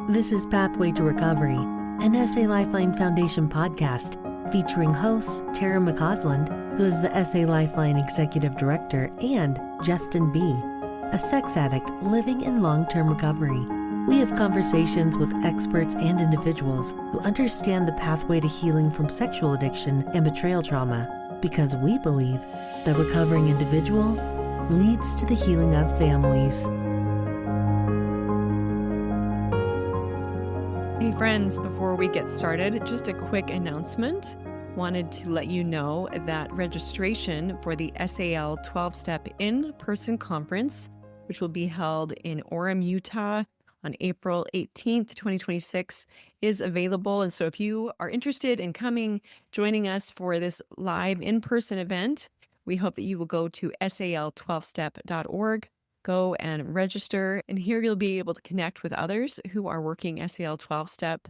This is Pathway to Recovery, an SA Lifeline Foundation podcast featuring hosts Tara McCausland, who is the SA Lifeline Executive Director, and Justin B., a sex addict living in long-term recovery. We have conversations with experts and individuals who understand the pathway to healing from sexual addiction and betrayal trauma, because we believe that recovering individuals leads to the healing of families. Hey friends, before we get started, just a quick announcement. Wanted to let you know that registration for the SAL 12-Step in-person conference, which will be held in Orem, Utah on April 18th, 2026, is available. And so if you are interested in joining us for this live in-person event, we hope that you will go to sal12step.org. Go and register, and here you'll be able to connect with others who are working SAL 12-Step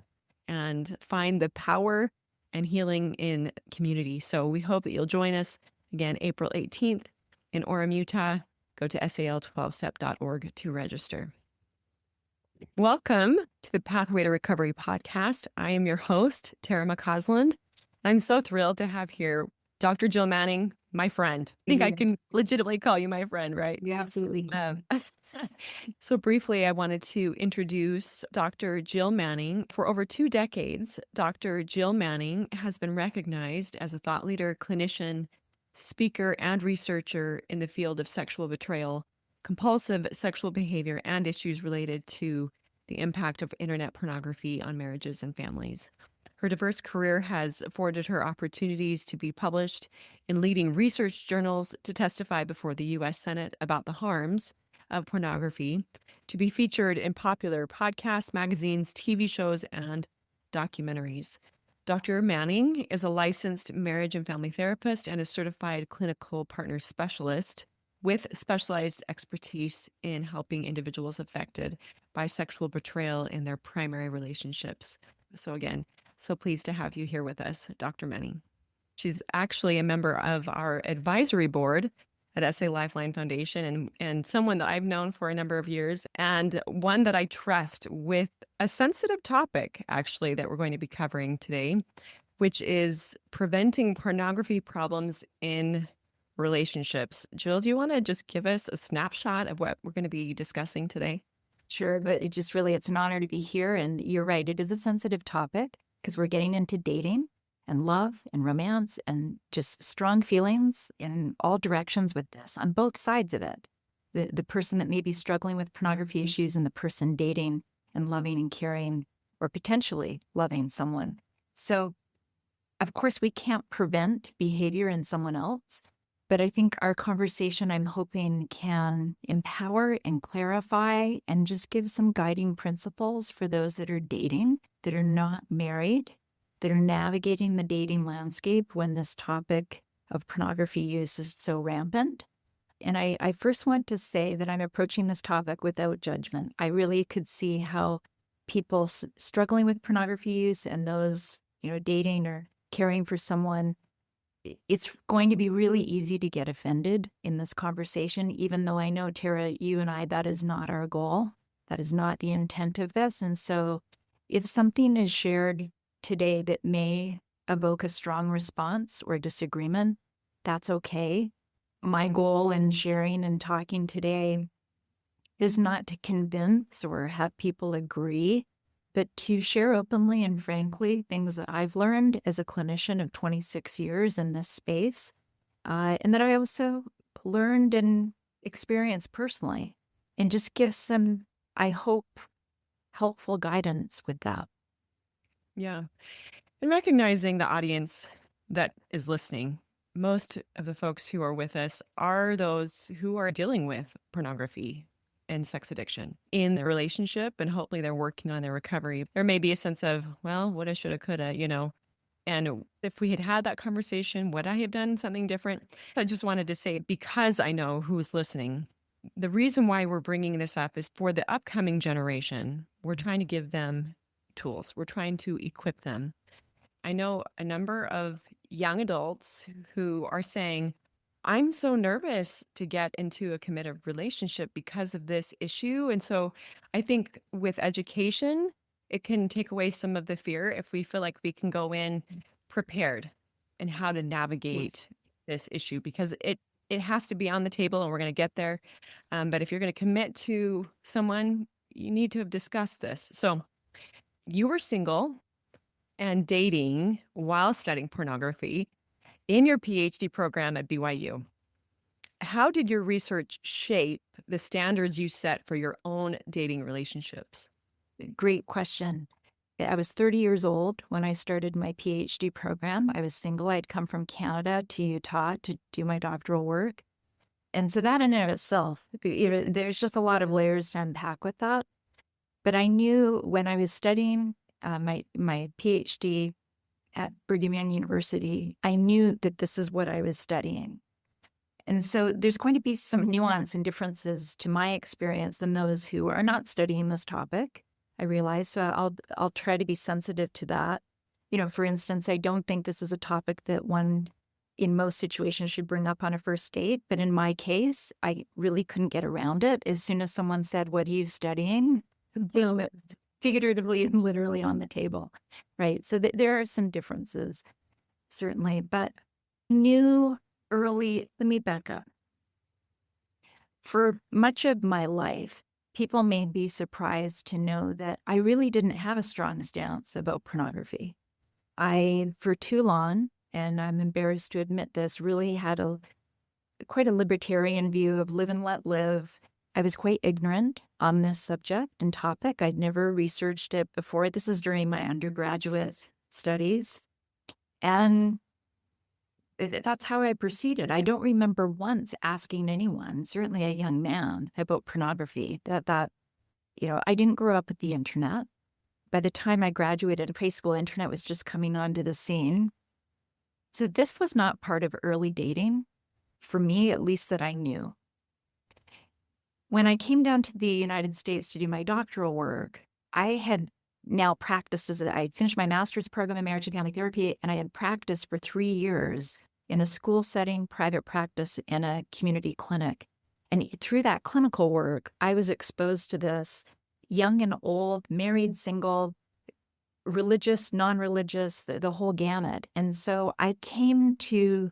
and find the power and healing in community. So we hope that you'll join us again April 18th in Orem, Utah. Go to sal12step.org to register. Welcome to the Pathway to Recovery podcast. I am your host, Tara McCausland. I'm so thrilled to have here Dr. Jill Manning, my friend. I think I can legitimately call you my friend, right? You absolutely can. So briefly, I wanted to introduce Dr. Jill Manning. For over 2 decades, Dr. Jill Manning has been recognized as a thought leader, clinician, speaker, and researcher in the field of sexual betrayal, compulsive sexual behavior, and issues related to the impact of internet pornography on marriages and families. Her diverse career has afforded her opportunities to be published in leading research journals, to testify before the U.S. Senate about the harms of pornography, to be featured in popular podcasts, magazines, TV shows, and documentaries. Dr. Manning is a licensed marriage and family therapist and a certified clinical partner specialist with specialized expertise in helping individuals affected by sexual betrayal in their primary relationships. So again, so pleased to have you here with us, Dr. Manning. She's actually a member of our advisory board at SA Lifeline Foundation and someone that I've known for a number of years, and one that I trust with a sensitive topic, actually, that we're going to be covering today, which is preventing pornography problems in relationships. Jill, do you want to just give us a snapshot of what we're going to be discussing today? Sure, but it's an honor to be here. And you're right, it is a sensitive topic because we're getting into dating and love and romance and just strong feelings in all directions with this, on both sides of it. The person that may be struggling with pornography issues and the person dating and loving and caring or potentially loving someone. So, of course, we can't prevent behavior in someone else, but I think our conversation, I'm hoping, can empower and clarify and just give some guiding principles for those that are dating, that are not married, that are navigating the dating landscape when this topic of pornography use is so rampant. And I first want to say that I'm approaching this topic without judgment. I really could see how people struggling with pornography use and those, dating or caring for someone, it's going to be really easy to get offended in this conversation, even though I know, Tara, you and I, that is not our goal. That is not the intent of this. And so if something is shared today that may evoke a strong response or disagreement, that's okay. My goal in sharing and talking today is not to convince or have people agree, but to share openly and frankly things that I've learned as a clinician of 26 years in this space, and that I also learned and experienced personally, and just give some, I hope, helpful guidance with that. Yeah. And recognizing the audience that is listening, most of the folks who are with us are those who are dealing with pornography and sex addiction in the relationship, and hopefully they're working on their recovery. There may be a sense of, well, woulda, shoulda, coulda, and if we had had that conversation, would I have done something different? I just wanted to say, because I know who's listening, the reason why we're bringing this up is for the upcoming generation. We're trying to give them tools. We're trying to equip them. I know a number of young adults who are saying, I'm so nervous to get into a committed relationship because of this issue. And so I think with education it can take away some of the fear if we feel like we can go in prepared and how to navigate this issue, because it has to be on the table and we're going to get there. But if you're going to commit to someone, you need to have discussed this. So you were single and dating while studying pornography in your PhD program at BYU. How did your research shape the standards you set for your own dating relationships? Great question. I was 30 years old when I started my PhD program. I was single. I'd come from Canada to Utah to do my doctoral work. And so that in and of itself, there's just a lot of layers to unpack with that. But I knew when I was studying my PhD at Brigham Young University, I knew that this is what I was studying. And so there's going to be some nuance and differences to my experience than those who are not studying this topic. I realize, so I'll try to be sensitive to that. For instance, I don't think this is a topic that one in most situations should bring up on a first date. But in my case, I really couldn't get around it. As soon as someone said, "What are you studying?" Boom, it was figuratively and literally on the table, right? So there are some differences, certainly, but let me back up. For much of my life, people may be surprised to know that I really didn't have a strong stance about pornography. I, for too long, and I'm embarrassed to admit this, really had quite a libertarian view of live and let live. I was quite ignorant on this subject and topic. I'd never researched it before. This is during my undergraduate studies. And that's how I proceeded. I don't remember once asking anyone, certainly a young man, about pornography. I didn't grow up with the internet. By the time I graduated high school, internet was just coming onto the scene. So this was not part of early dating, for me, at least that I knew. When I came down to the United States to do my doctoral work, I had now practiced I finished my master's program in marriage and family therapy, and I had practiced for 3 years in a school setting, private practice, in a community clinic. And through that clinical work, I was exposed to this young and old, married, single, religious, non-religious, the whole gamut. And so I came to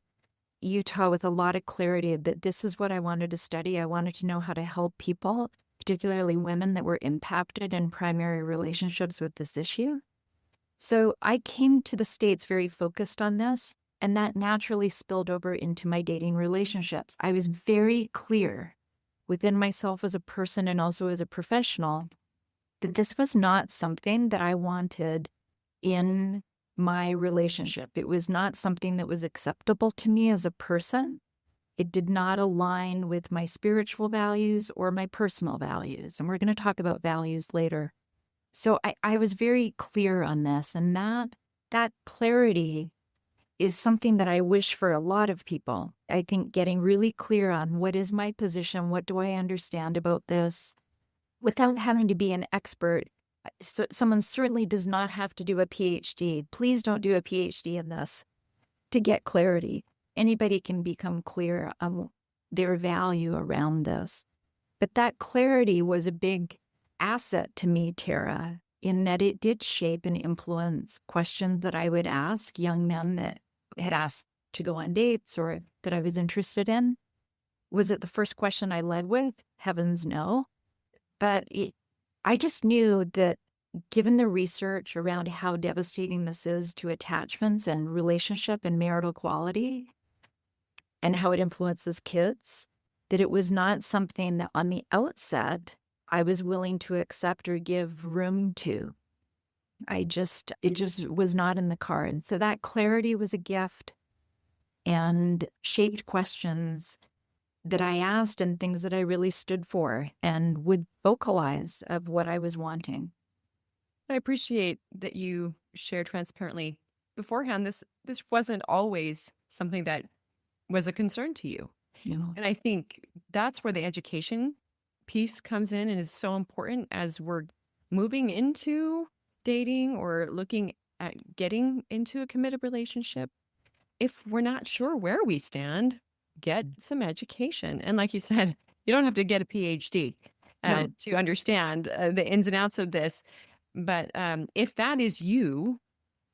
Utah with a lot of clarity that this is what I wanted to study. I wanted to know how to help people, particularly women that were impacted in primary relationships with this issue. So I came to the States very focused on this, and that naturally spilled over into my dating relationships. I was very clear within myself as a person and also as a professional that this was not something that I wanted in my relationship. It was not something that was acceptable to me as a person. It did not align with my spiritual values or my personal values. And we're going to talk about values later. So I was very clear on this. And that clarity is something that I wish for a lot of people. I think getting really clear on what is my position, what do I understand about this, without having to be an expert. So someone certainly does not have to do a PhD. Please don't do a PhD in this to get clarity. Anybody can become clear on their value around this. But that clarity was a big asset to me, Tara, in that it did shape and influence questions that I would ask young men that had asked to go on dates or that I was interested in. Was it the first question I led with? Heavens no. But I just knew that given the research around how devastating this is to attachments and relationship and marital quality and how it influences kids, that it was not something that on the outset I was willing to accept or give room to. It just was not in the cards. So that clarity was a gift and shaped questions that I asked and things that I really stood for and would vocalize of what I was wanting. I appreciate that you share transparently beforehand. This wasn't always something that was a concern to you. No. And I think that's where the education piece comes in and is so important as we're moving into dating or looking at getting into a committed relationship. If we're not sure where we stand, get some education. And like you said, you don't have to get a PhD No. to understand the ins and outs of this. But if that is you,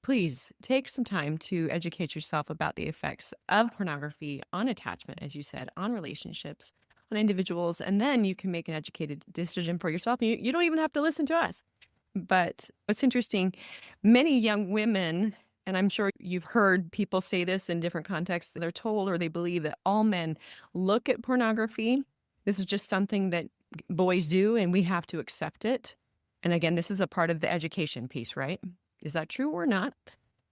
please take some time to educate yourself about the effects of pornography on attachment, as you said, on relationships, on individuals, and then you can make an educated decision for yourself. You don't even have to listen to us. But what's interesting, many young women, and I'm sure you've heard people say this in different contexts, they're told or they believe that all men look at pornography. This is just something that boys do, and we have to accept it. And again, this is a part of the education piece, right? Is that true or not?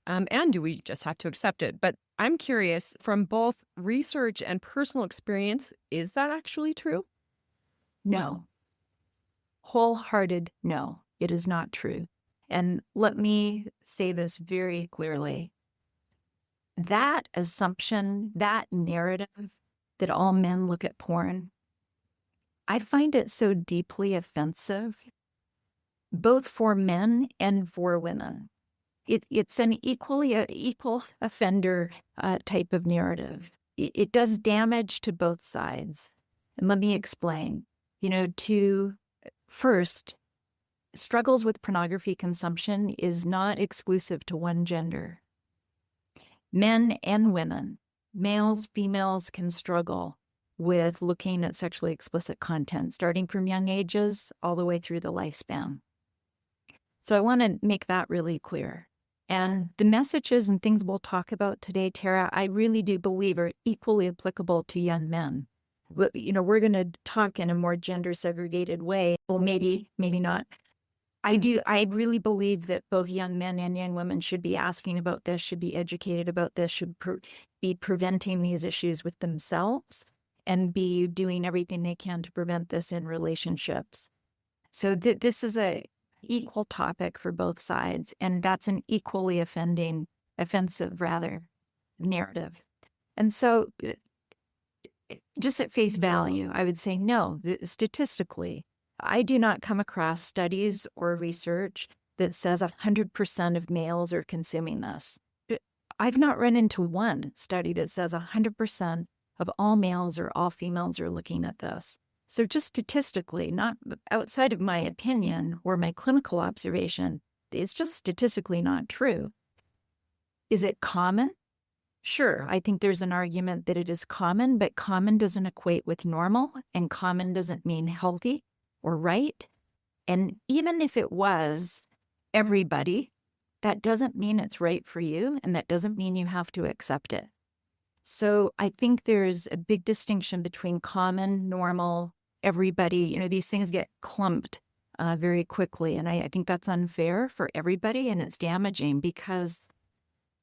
And do we just have to accept it? But I'm curious, from both research and personal experience, is that actually true? No. Wholehearted no. It is not true. And let me say this very clearly. That assumption, that narrative that all men look at porn, I find it so deeply offensive, both for men and for women. It's an equal offender type of narrative. It does damage to both sides. And let me explain. First, struggles with pornography consumption is not exclusive to one gender. Men and women, males, females can struggle with looking at sexually explicit content, starting from young ages all the way through the lifespan. So I want to make that really clear. And the messages and things we'll talk about today, Tara, I really do believe are equally applicable to young men. We're going to talk in a more gender segregated way. Well, maybe not. I really believe that both young men and young women should be asking about this, should be educated about this, should be preventing these issues with themselves and be doing everything they can to prevent this in relationships. So this is a equal topic for both sides, and that's an equally offensive narrative. And so just at face value, I would say no, statistically, I do not come across studies or research that says 100% of males are consuming this. I've not run into one study that says 100% of all males or all females are looking at this. So just statistically, not outside of my opinion or my clinical observation, it's just statistically not true. Is it common? Sure, I think there's an argument that it is common, but common doesn't equate with normal, and common doesn't mean healthy or right. And even if it was everybody, that doesn't mean it's right for you, and that doesn't mean you have to accept it. So I think there's a big distinction between common, normal, everybody. These things get clumped very quickly, and I think that's unfair for everybody, and it's damaging because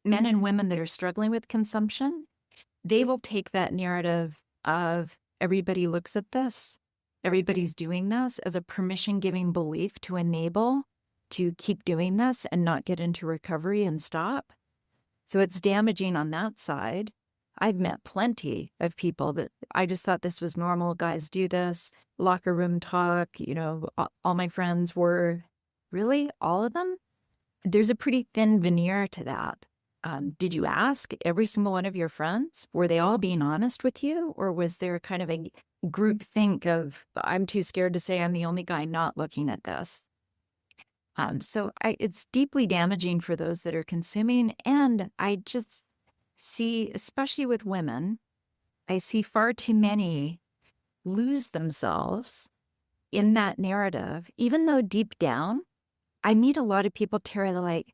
men and women that are struggling with consumption, they will take that narrative of everybody looks at this, everybody's doing this as a permission-giving belief to enable to keep doing this and not get into recovery and stop. So it's damaging on that side. I've met plenty of people that I just thought this was normal. Guys do this, locker room talk, all my friends were. Really? All of them? There's a pretty thin veneer to that. Did you ask every single one of your friends? Were they all being honest with you? Or was there kind of a group think of, I'm too scared to say I'm the only guy not looking at this? So it's deeply damaging for those that are consuming. And I just see, especially with women, I see far too many lose themselves in that narrative, even though deep down, I meet a lot of people, Tara, they're like,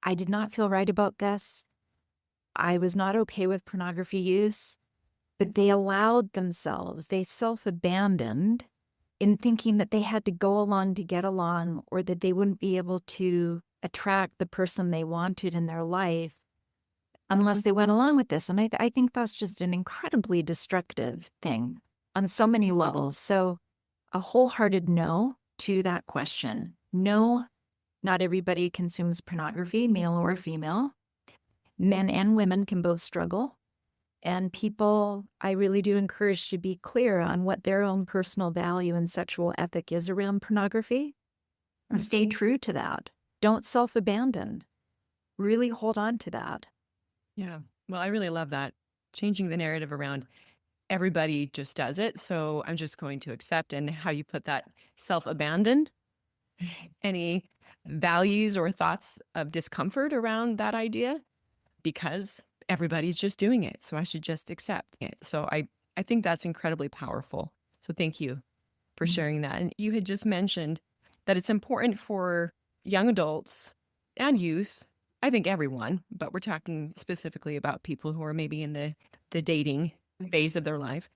I did not feel right about this. I was not okay with pornography use, but they allowed themselves, they self-abandoned in thinking that they had to go along to get along or that they wouldn't be able to attract the person they wanted in their life unless they went along with this. And I think that's just an incredibly destructive thing on so many levels. So a wholehearted no to that question. No, not everybody consumes pornography, male or female. Men and women can both struggle. And people, I really do encourage to be clear on what their own personal value and sexual ethic is around pornography and stay true to that. Don't self-abandon. Really hold on to that. Yeah. Well, I really love that. Changing the narrative around everybody just does it. So I'm just going to accept. And how you put that self-abandoned, any values or thoughts of discomfort around that idea because everybody's just doing it. So I should just accept it. So I think that's incredibly powerful. So thank you for sharing that. And you had just mentioned that it's important for young adults and youth, I think everyone, but we're talking specifically about people who are maybe in the dating phase of their life,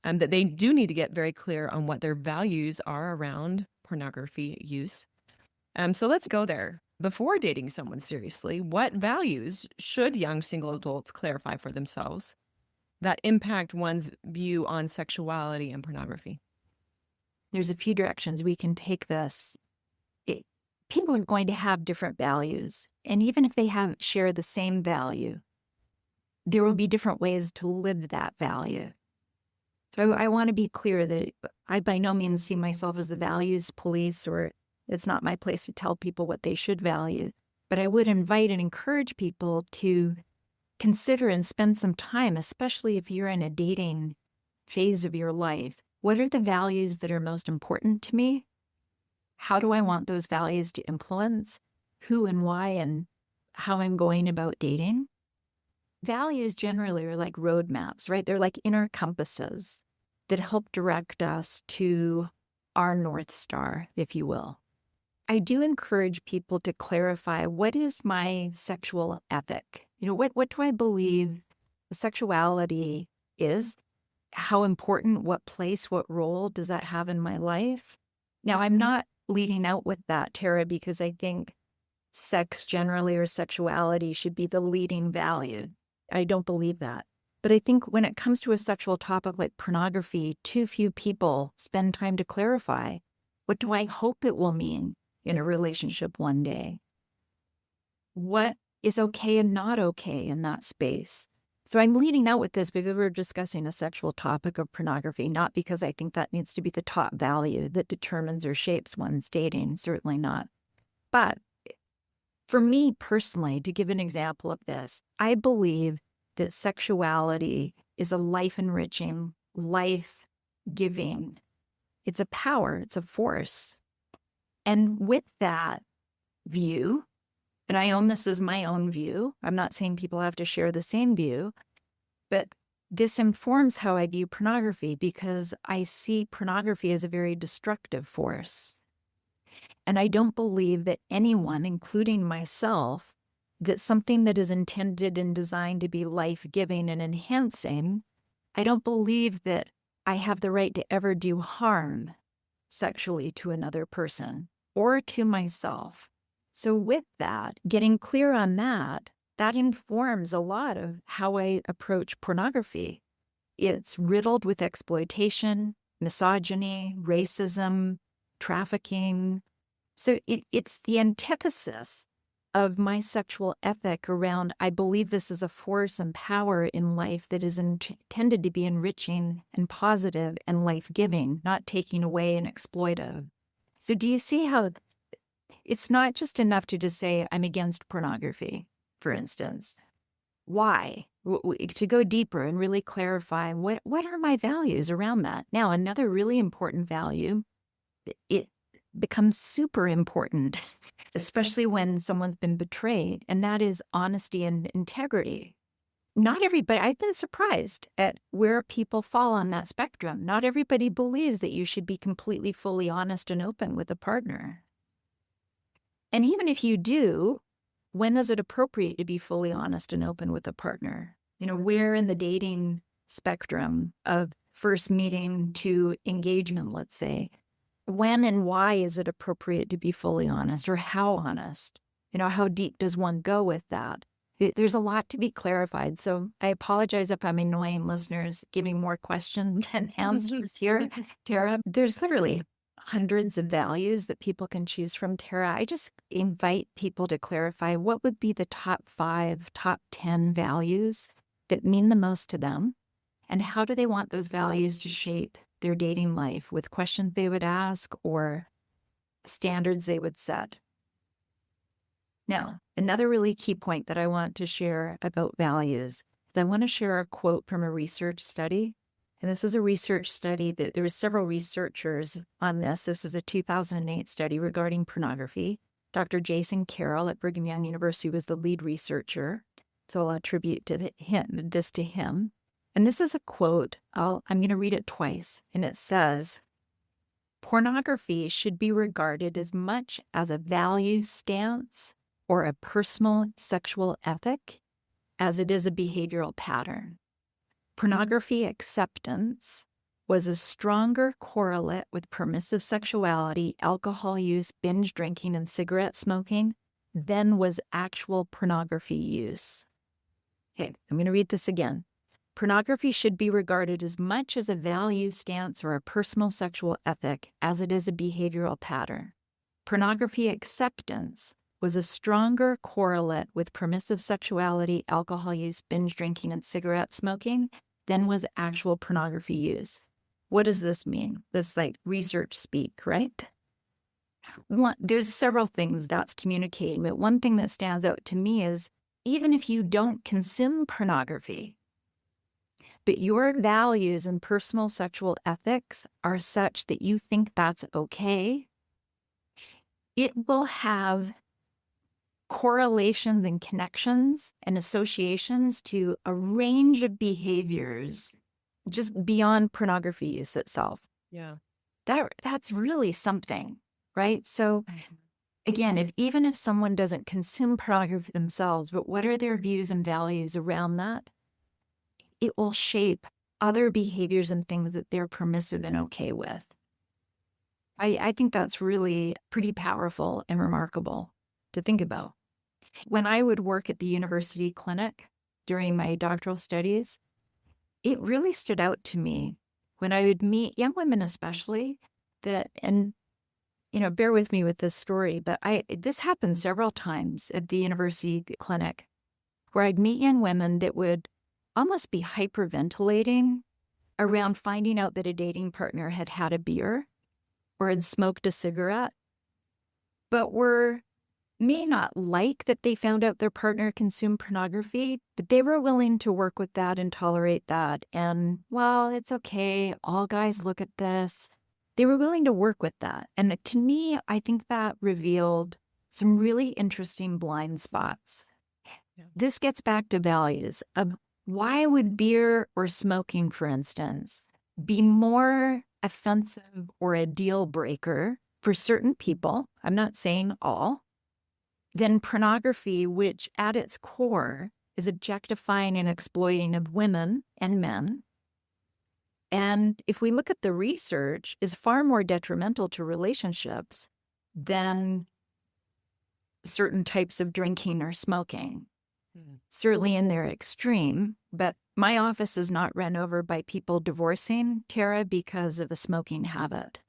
that they do need to get very clear on what their values are around pornography use. So let's go there. Before dating someone seriously, what values should young single adults clarify for themselves that impact one's view on sexuality and pornography? There's a few directions we can take this. People are going to have different values. And even if they share the same value, there will be different ways to live that value. So I want to be clear that I by no means see myself as the values police, or it's not my place to tell people what they should value. But I would invite and encourage people to consider and spend some time, especially if you're in a dating phase of your life. What are the values that are most important to me? How do I want those values to influence who and why and how I'm going about dating? Values generally are like roadmaps, right? They're like inner compasses that help direct us to our North Star, if you will. I do encourage people to clarify, what is my sexual ethic? What do I believe sexuality is? How important, what place, what role does that have in my life? Now, I'm not leading out with that, Tara, because I think sex generally or sexuality should be the leading value. I don't believe that. But I think when it comes to a sexual topic like pornography, too few people spend time to clarify, what do I hope it will mean in a relationship one day? What is okay and not okay in that space? So I'm leading out with this because we're discussing a sexual topic of pornography, not because I think that needs to be the top value that determines or shapes one's dating, certainly not. But for me personally, to give an example of this, I believe that sexuality is a life-enriching, life-giving. It's a power, it's a force. And with that view, and I own this as my own view, I'm not saying people have to share the same view, but this informs how I view pornography because I see pornography as a very destructive force. And I don't believe that anyone, including myself, that something that is intended and designed to be life-giving and enhancing, I don't believe that I have the right to ever do harm sexually to another person or to myself. So with that, getting clear on that, that informs a lot of how I approach pornography. It's riddled with exploitation, misogyny, racism, trafficking. So it's the antithesis of my sexual ethic around, I believe this is a force and power in life that is intended to be enriching and positive and life-giving, not taking away and exploitive. So do you see how it's not just enough to just say, I'm against pornography, for instance? Why? To go deeper and really clarify, what are my values around that? Now, another really important value, it becomes super important, especially when someone's been betrayed, and that is honesty and integrity. Not everybody, I've been surprised at where people fall on that spectrum. Not everybody believes that you should be completely, fully honest and open with a partner. And even if you do, when is it appropriate to be fully honest and open with a partner? Where in the dating spectrum of first meeting to engagement, let's say, when and why is it appropriate to be fully honest, or how honest? How deep does one go with that? There's a lot to be clarified. So I apologize if I'm annoying listeners, giving more questions than answers here, Tara. There's literally hundreds of values that people can choose from, Tara. I just invite people to clarify what would be the top 5, top 10 values that mean the most to them, and how do they want those values to shape their dating life with questions they would ask or standards they would set. Now, another really key point that I want to share about values is I want to share a quote from a research study. And this is a research study that there were several researchers on this. This is a 2008 study regarding pornography. Dr. Jason Carroll at Brigham Young University was the lead researcher. So I'll attribute this to him. And this is a quote. I'm going to read it twice. And it says, "Pornography should be regarded as much as a value stance or a personal sexual ethic as it is a behavioral pattern. Pornography acceptance was a stronger correlate with permissive sexuality, alcohol use, binge drinking, and cigarette smoking than was actual pornography use." Okay, I'm going to read this again. "Pornography should be regarded as much as a value stance or a personal sexual ethic as it is a behavioral pattern. Pornography acceptance was a stronger correlate with permissive sexuality, alcohol use, binge drinking, and cigarette smoking than was actual pornography use." What does this mean? This like research speak, right? There's several things that's communicating, but one thing that stands out to me is even if you don't consume pornography, but your values and personal sexual ethics are such that you think that's okay, it will have correlations and connections and associations to a range of behaviors just beyond pornography use itself. Yeah. That's really something, right? So again, even if someone doesn't consume pornography themselves, but what are their views and values around that? It will shape other behaviors and things that they're permissive and okay with. I think that's really pretty powerful and remarkable to think about. When I would work at the university clinic during my doctoral studies, it really stood out to me when I would meet young women, especially and bear with me with this story, but this happened several times at the university clinic where I'd meet young women that would almost be hyperventilating around finding out that a dating partner had had a beer or had smoked a cigarette, but may not like that they found out their partner consumed pornography, but they were willing to work with that and tolerate that. And, well, it's okay. All guys look at this. They were willing to work with that. And to me, I think that revealed some really interesting blind spots. Yeah. This gets back to values of why would beer or smoking, for instance, be more offensive or a deal breaker for certain people, I'm not saying all, than pornography, which at its core is objectifying and exploiting of women and men. And if we look at the research, is far more detrimental to relationships than certain types of drinking or smoking. Certainly in their extreme, but my office is not run over by people divorcing, Tara, because of a smoking habit.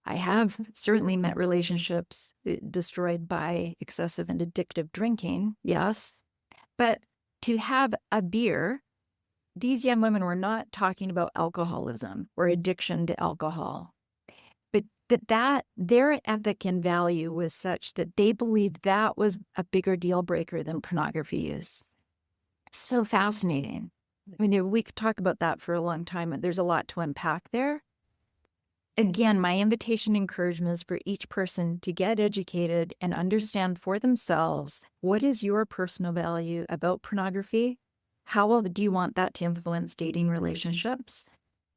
I have certainly met relationships destroyed by excessive and addictive drinking, yes. But to have a beer, these young women were not talking about alcoholism or addiction to alcohol, but that their ethic and value was such that they believed that was a bigger deal breaker than pornography use. So fascinating. I mean, we could talk about that for a long time, but there's a lot to unpack there. Again, my invitation and encouragement is for each person to get educated and understand for themselves, what is your personal value about pornography? How do you want that to influence dating relationships?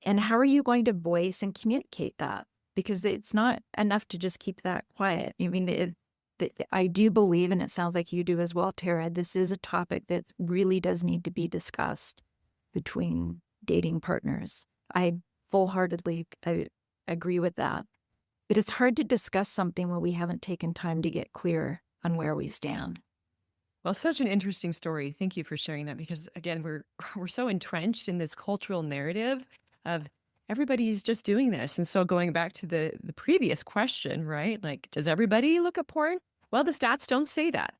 And how are you going to voice and communicate that? Because it's not enough to just keep that quiet. I mean, I do believe, and it sounds like you do as well, Tara, this is a topic that really does need to be discussed between dating partners. I full-heartedly agree with that. But it's hard to discuss something when we haven't taken time to get clear on where we stand. Well, such an interesting story. Thank you for sharing that, because again, we're so entrenched in this cultural narrative of everybody's just doing this. And so going back to the previous question, right? Like, does everybody look at porn? Well, the stats don't say that.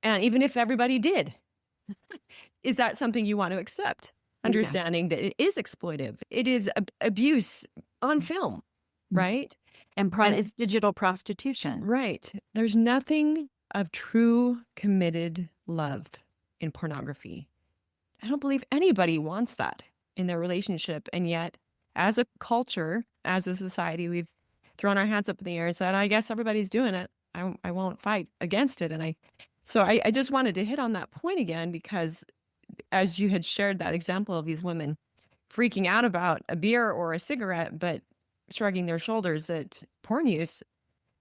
And even if everybody did, is that something you want to accept? Understanding that it is exploitive. It is abuse on film, right? And it's digital prostitution. Right. There's nothing of true committed love in pornography. I don't believe anybody wants that in their relationship. And yet, as a culture, as a society, we've thrown our hands up in the air and said, I guess everybody's doing it. I won't fight against it. So I just wanted to hit on that point again, because as you had shared that example of these women freaking out about a beer or a cigarette, but shrugging their shoulders at porn use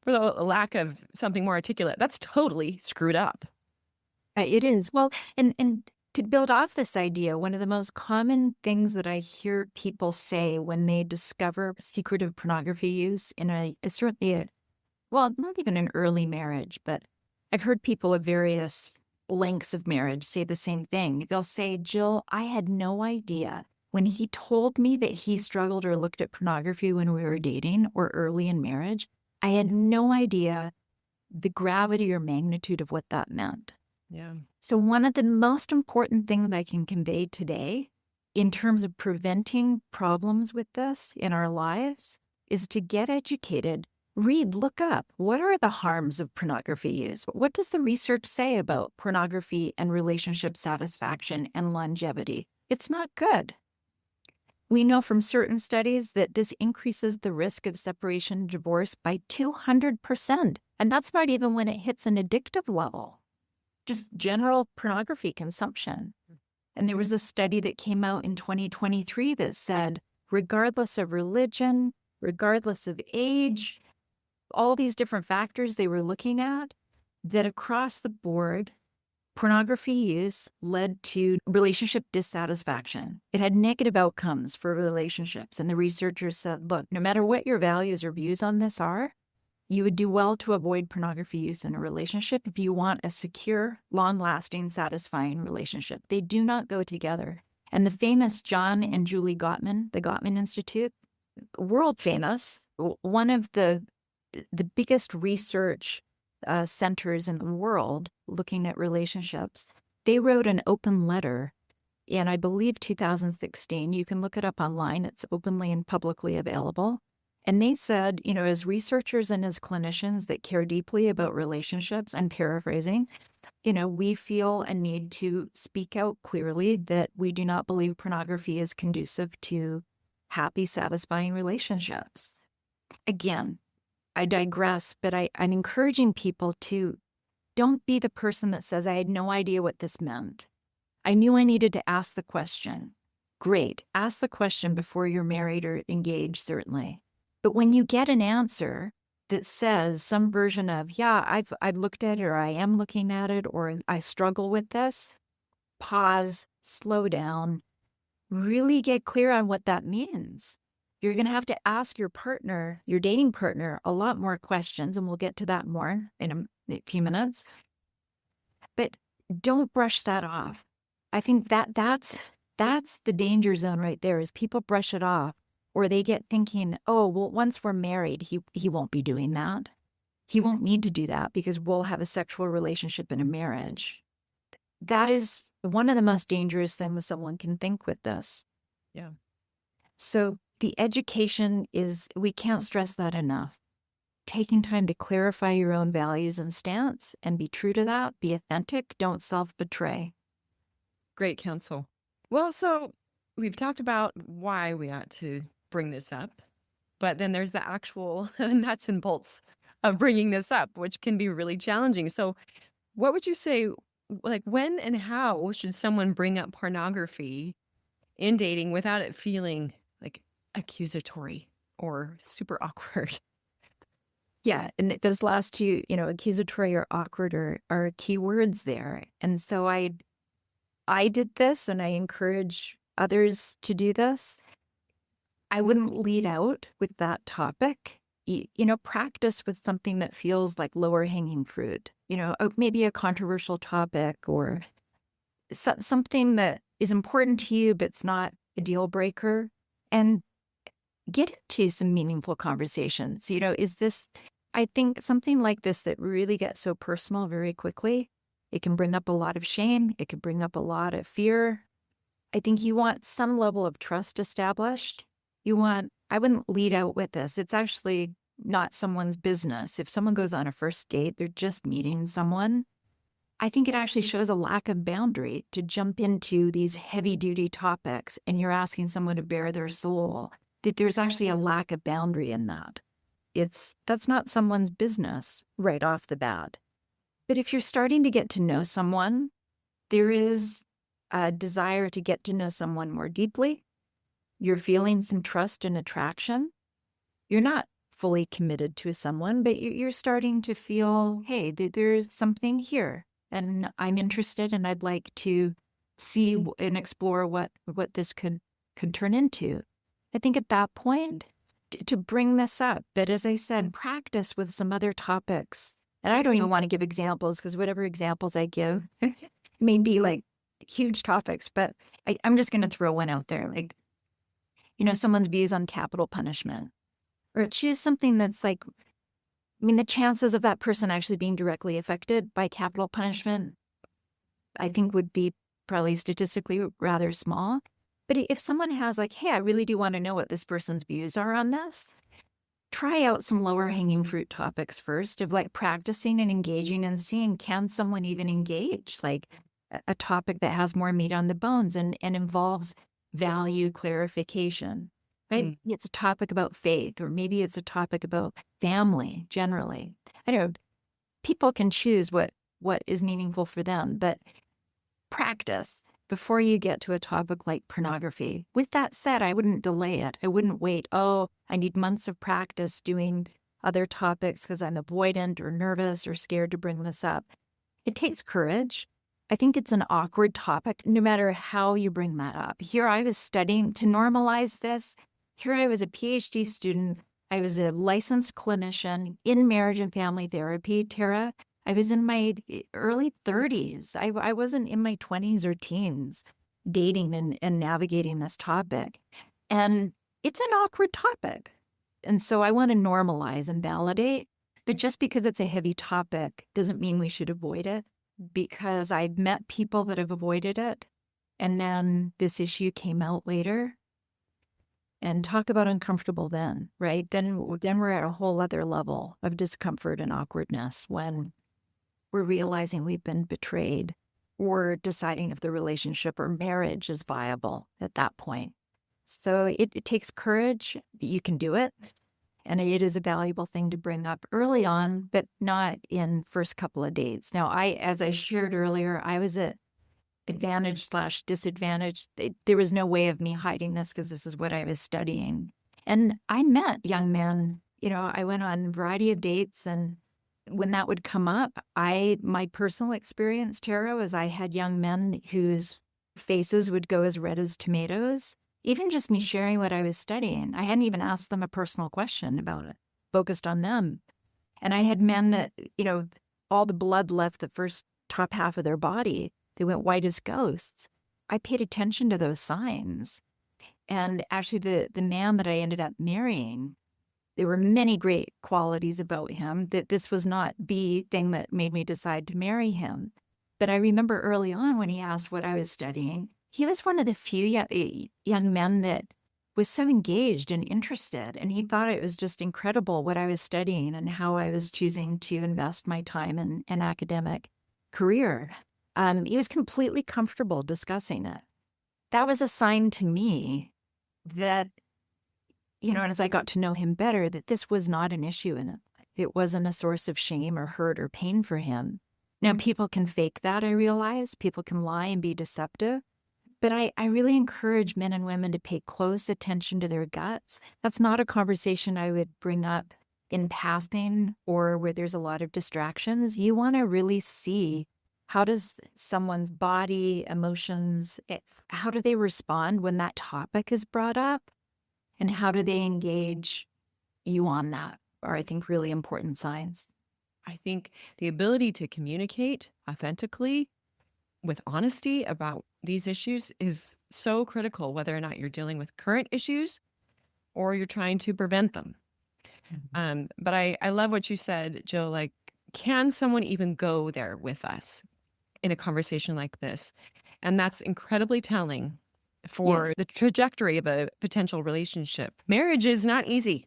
for the lack of something more articulate, that's totally screwed up. It is. Well, and to build off this idea, one of the most common things that I hear people say when they discover secretive pornography use in certainly well, not even an early marriage, but I've heard people of various lengths of marriage say the same thing. They'll say, Jill, I had no idea when he told me that he struggled or looked at pornography when we were dating or early in marriage. I had no idea the gravity or magnitude of what that meant. Yeah. So one of the most important things I can convey today in terms of preventing problems with this in our lives is to get educated, read, look up. What are the harms of pornography use? What does the research say about pornography and relationship satisfaction and longevity? It's not good. We know from certain studies that this increases the risk of separation and divorce by 200%. And that's not even when it hits an addictive level, just general pornography consumption. And there was a study that came out in 2023 that said, regardless of religion, regardless of age, all these different factors they were looking at, that across the board, pornography use led to relationship dissatisfaction. It had negative outcomes for relationships. And the researchers said, look, no matter what your values or views on this are, you would do well to avoid pornography use in a relationship if you want a secure, long-lasting, satisfying relationship. They do not go together. And the famous John and Julie Gottman, the Gottman Institute, world famous, one of the biggest research centers in the world looking at relationships, they wrote an open letter in, I believe, 2016. You can look it up online. It's openly and publicly available. And they said, you know, as researchers and as clinicians that care deeply about relationships, I'm paraphrasing, you know, we feel a need to speak out clearly that we do not believe pornography is conducive to happy, satisfying relationships. Again, I digress, but I'm encouraging people to don't be the person that says, I had no idea what this meant. I knew I needed to ask the question. Great. Ask the question before you're married or engaged, certainly. But when you get an answer that says some version of, yeah, I've looked at it, or I am looking at it, or I struggle with this, pause, slow down, really get clear on what that means. You're going to have to ask your partner, your dating partner, a lot more questions, and we'll get to that more in a few minutes. But don't brush that off. I think that's the danger zone right there, is people brush it off, or they get thinking, oh, well, once we're married, he won't be doing that. He won't need to do that because we'll have a sexual relationship in a marriage. That is one of the most dangerous things someone can think with this. Yeah. So the education is, we can't stress that enough. Taking time to clarify your own values and stance and be true to that, be authentic, don't self-betray. Great counsel. Well, so we've talked about why we ought to bring this up, but then there's the actual nuts and bolts of bringing this up, which can be really challenging. So what would you say, like, when and how should someone bring up pornography in dating without it feeling like accusatory or super awkward? Yeah, and those last two, you know, accusatory or awkward are key words there. And so I did this, and I encourage others to do this. I wouldn't lead out with that topic. You know, practice with something that feels like lower hanging fruit, you know, maybe a controversial topic or something that is important to you, but it's not a deal breaker, and get into some meaningful conversations. You know, I think something like this that really gets so personal very quickly, it can bring up a lot of shame. It can bring up a lot of fear. I think you want some level of trust established. I wouldn't lead out with this. It's actually not someone's business. If someone goes on a first date, they're just meeting someone. I think it actually shows a lack of boundary to jump into these heavy-duty topics, and you're asking someone to bare their soul, that there's actually a lack of boundary in that. that's not someone's business right off the bat. But if you're starting to get to know someone, there is a desire to get to know someone more deeply. You're feeling some trust and attraction. You're not fully committed to someone, but you're starting to feel, hey, there's something here, and I'm interested, and I'd like to see and explore what this could turn into. I think at that point, to bring this up, but as I said, practice with some other topics. And I don't even want to give examples, because whatever examples I give may be like huge topics, but I'm just going to throw one out there. Like, someone's views on capital punishment, or choose something that's like, the chances of that person actually being directly affected by capital punishment, I think would be probably statistically rather small. But if someone has like, hey, I really do want to know what this person's views are on this, try out some lower hanging fruit topics first, of like practicing and engaging and seeing, can someone even engage like a topic that has more meat on the bones and involves value clarification, right? It's a topic about faith, or maybe it's a topic about family generally. I don't know. People can choose what is meaningful for them, but practice before you get to a topic like pornography. With that said, I wouldn't delay it. I wouldn't wait, oh, I need months of practice doing other topics because I'm avoidant or nervous or scared to bring this up. It takes courage. I think it's an awkward topic, no matter how you bring that up. Here I was studying to normalize this. Here I was a PhD student. I was a licensed clinician in marriage and family therapy. Tara, I was in my early 30s. I wasn't in my 20s or teens dating and navigating this topic. And it's an awkward topic. And so I want to normalize and validate. But just because it's a heavy topic doesn't mean we should avoid it, because I've met people that have avoided it. And then this issue came out later. And talk about uncomfortable then, right? Then we're at a whole other level of discomfort and awkwardness when we're realizing we've been betrayed, or deciding if the relationship or marriage is viable at that point. So it takes courage. You can do it. And it is a valuable thing to bring up early on, but not in first couple of dates. Now, as I shared earlier, I was at advantage/disadvantage. There was no way of me hiding this, because this is what I was studying. And I met young men. I went on a variety of dates, and when that would come up, my personal experience, Tara, was I had young men whose faces would go as red as tomatoes. Even just me sharing what I was studying, I hadn't even asked them a personal question about it, focused on them. And I had men that, all the blood left the first top half of their body. They went white as ghosts. I paid attention to those signs. And actually, the man that I ended up marrying, there were many great qualities about him. That this was not the thing that made me decide to marry him. But I remember early on when he asked what I was studying, he was one of the few young men that was so engaged and interested. And he thought it was just incredible what I was studying and how I was choosing to invest my time in an academic career. He was completely comfortable discussing it. That was a sign to me that, and as I got to know him better, that this was not an issue in it. It wasn't a source of shame or hurt or pain for him. Now, people can fake that, I realize. People can lie and be deceptive. But I really encourage men and women to pay close attention to their guts. That's not a conversation I would bring up in passing or where there's a lot of distractions. You want to really see, how does someone's body, emotions, how do they respond when that topic is brought up? And how do they engage you on that are, I think, really important signs. I think the ability to communicate authentically with honesty about these issues is so critical, whether or not you're dealing with current issues or you're trying to prevent them. But I love what you said, Jill, like, can someone even go there with us in a conversation like this? And that's incredibly telling for the trajectory of a potential relationship. Marriage is not easy.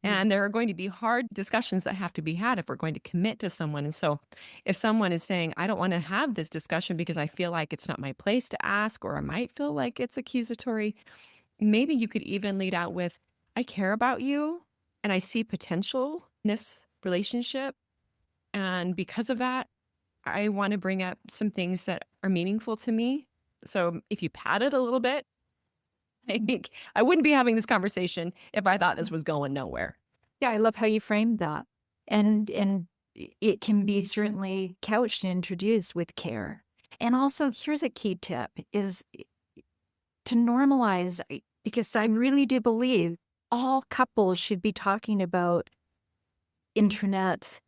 And there are going to be hard discussions that have to be had if we're going to commit to someone. And so if someone is saying, I don't want to have this discussion because I feel like it's not my place to ask, or I might feel like it's accusatory, maybe you could even lead out with, I care about you and I see potential in this relationship. And because of that, I want to bring up some things that are meaningful to me. So if you pad it a little bit, I think I wouldn't be having this conversation if I thought this was going nowhere. Yeah, I love how you framed that. And it can be certainly couched and introduced with care. And also, here's a key tip is to normalize, because I really do believe all couples should be talking about internet,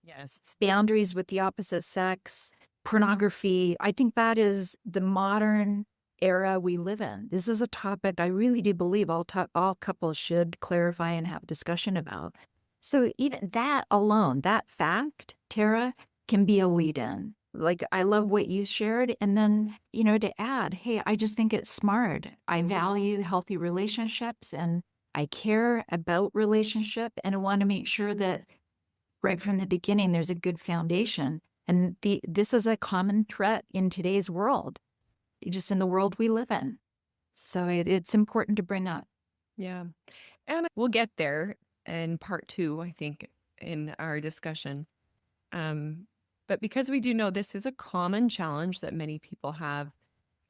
Yes. boundaries with the opposite sex, pornography. I think that is the modern era we live in. This is a topic I really do believe all couples should clarify and have a discussion about. So even that alone, that fact, Tara, can be a lead in. Like, I love what you shared. And then, to add, hey, I just think it's smart. I value healthy relationships and I care about relationship, and I want to make sure that right from the beginning, there's a good foundation. And this is a common threat in today's world, just in the world we live in. So it's important to bring up. Yeah. And we'll get there in part 2, I think, in our discussion. But because we do know this is a common challenge that many people have,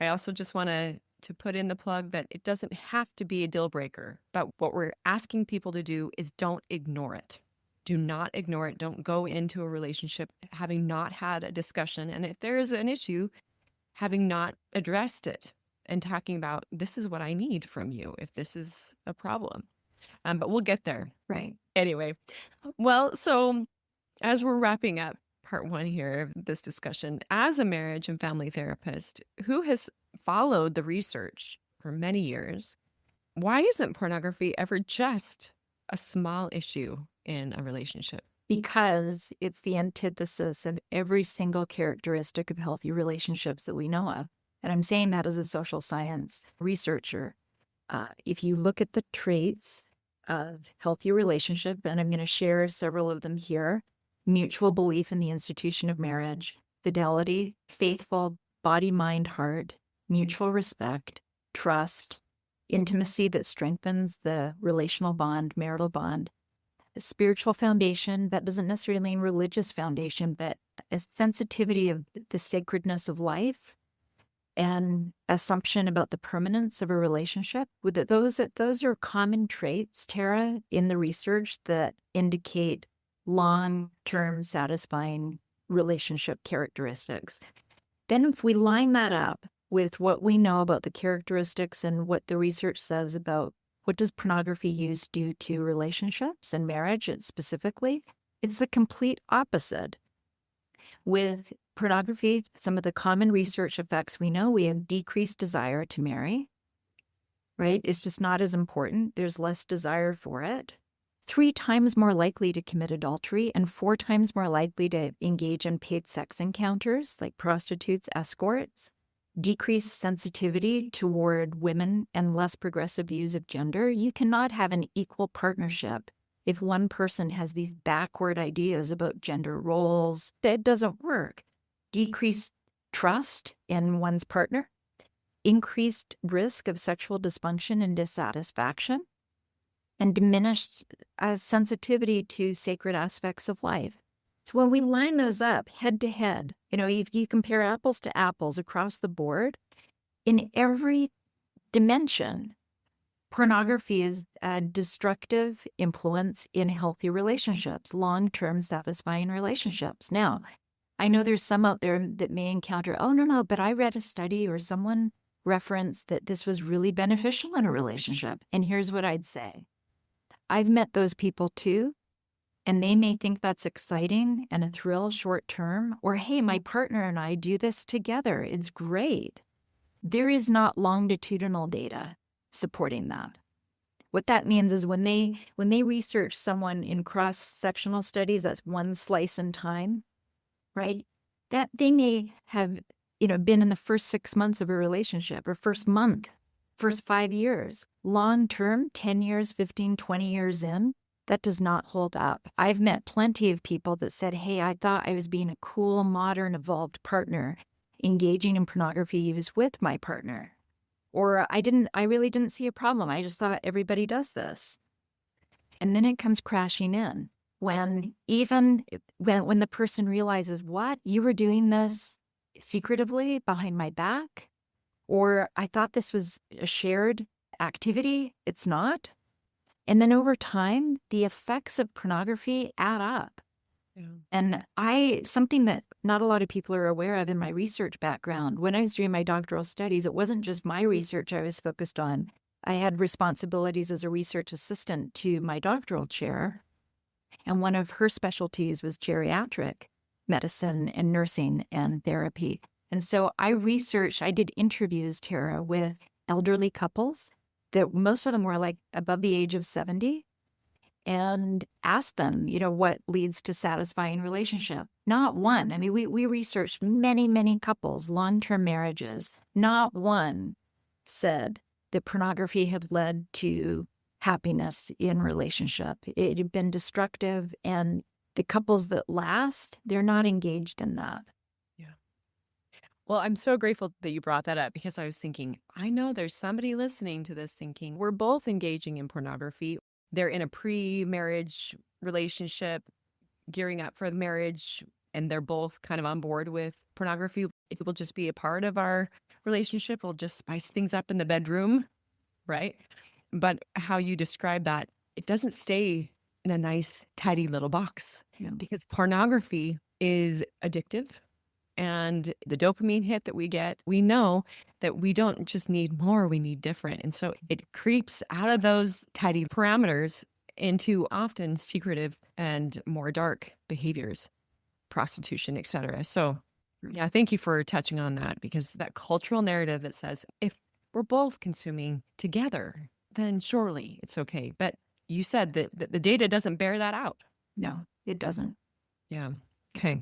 I also just want to put in the plug that it doesn't have to be a deal breaker. But what we're asking people to do is don't ignore it. Do not ignore it. Don't go into a relationship having not had a discussion. And if there is an issue, having not addressed it and talking about, this is what I need from you if this is a problem. But we'll get there. Right. Anyway, well, so as we're wrapping up part 1 here of this discussion, as a marriage and family therapist who has followed the research for many years, why isn't pornography ever just a small issue in a relationship? Because it's the antithesis of every single characteristic of healthy relationships that we know of. And I'm saying that as a social science researcher. If you look at the traits of healthy relationship, and I'm going to share several of them here: mutual belief in the institution of marriage, fidelity, faithful body, mind, heart, mutual respect, trust, intimacy that strengthens the relational bond, marital bond, a spiritual foundation. That doesn't necessarily mean religious foundation, but a sensitivity of the sacredness of life and assumption about the permanence of a relationship. Those are common traits, Tara, in the research that indicate long-term satisfying relationship characteristics. Then if we line that up with what we know about the characteristics and what the research says about what does pornography use do to relationships and marriage specifically, it's the complete opposite. With pornography, some of the common research effects we know, we have decreased desire to marry, right? It's just not as important. There's less desire for it. 3 times more likely to commit adultery and 4 times more likely to engage in paid sex encounters like prostitutes, escorts. Decreased sensitivity toward women and less progressive views of gender. You cannot have an equal partnership if one person has these backward ideas about gender roles. That doesn't work. Decreased trust in one's partner. Increased risk of sexual dysfunction and dissatisfaction. And diminished sensitivity to sacred aspects of life. So when we line those up head to head, if you compare apples to apples across the board, in every dimension, pornography is a destructive influence in healthy relationships, long-term satisfying relationships. Now, I know there's some out there that may encounter, oh, no, but I read a study or someone referenced that this was really beneficial in a relationship. And here's what I'd say. I've met those people too. And they may think that's exciting and a thrill short term, or, hey, my partner and I do this together. It's great. There is not longitudinal data supporting that. What that means is when they research someone in cross-sectional studies, that's one slice in time, right? That they may have, been in the first 6 months of a relationship or first month, first 5 years. Long term, 10 years, 15, 20 years in, that does not hold up. I've met plenty of people that said, hey, I thought I was being a cool, modern, evolved partner, engaging in pornography use with my partner. Or I really didn't see a problem. I just thought everybody does this. And then it comes crashing in when when the person realizes, what, you were doing this secretively behind my back? Or I thought this was a shared activity. It's not. And then over time, the effects of pornography add up. Yeah. And something that not a lot of people are aware of in my research background, when I was doing my doctoral studies, it wasn't just my research I was focused on. I had responsibilities as a research assistant to my doctoral chair. And one of her specialties was geriatric medicine and nursing and therapy. And so I did interviews, Tara, with elderly couples that most of them were like above the age of 70, and asked them, what leads to satisfying relationship? Not one. I mean, we researched many, many couples, long-term marriages. Not one said that pornography had led to happiness in relationship. It had been destructive, and the couples that last, they're not engaged in that. Well, I'm so grateful that you brought that up, because I was thinking, I know there's somebody listening to this thinking, we're both engaging in pornography. They're in a pre-marriage relationship, gearing up for the marriage, and they're both kind of on board with pornography. It will just be a part of our relationship. We'll just spice things up in the bedroom, right? But how you describe that, it doesn't stay in a nice, tidy little box, because pornography is addictive. And the dopamine hit that we get, we know that we don't just need more, we need different. And so it creeps out of those tidy parameters into often secretive and more dark behaviors, prostitution, etc. So yeah, thank you for touching on that, because that cultural narrative that says if we're both consuming together, then surely it's okay. But you said that the data doesn't bear that out. No, it doesn't. Yeah. Okay.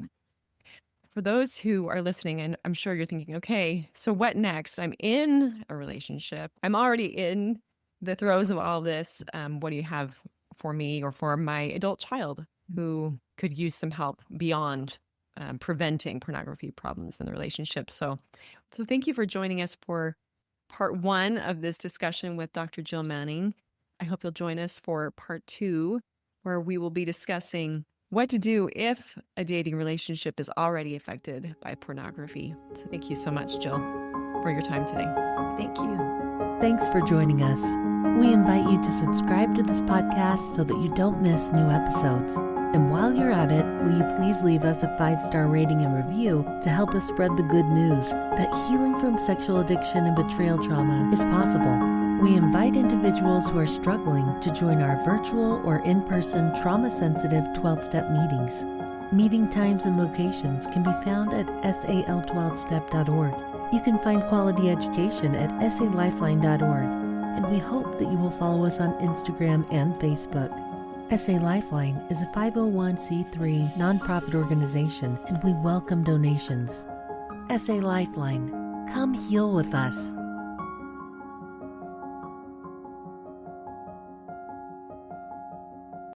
For those who are listening, and I'm sure you're thinking, okay, so what next? I'm in a relationship. I'm already in the throes of all this. What do you have for me or for my adult child who could use some help beyond preventing pornography problems in the relationship? So thank you for joining us for part 1 of this discussion with Dr. Jill Manning. I hope you'll join us for part 2, where we will be discussing what to do if a dating relationship is already affected by pornography. So thank you so much, Jill, for your time today. Thank you. Thanks for joining us. We invite you to subscribe to this podcast so that you don't miss new episodes. And while you're at it, will you please leave us a 5-star rating and review to help us spread the good news that healing from sexual addiction and betrayal trauma is possible. We invite individuals who are struggling to join our virtual or in-person trauma-sensitive 12-step meetings. Meeting times and locations can be found at sal12step.org. You can find quality education at salifeline.org, and we hope that you will follow us on Instagram and Facebook. SA Lifeline is a 501c3 nonprofit organization, and we welcome donations. SA Lifeline, come heal with us.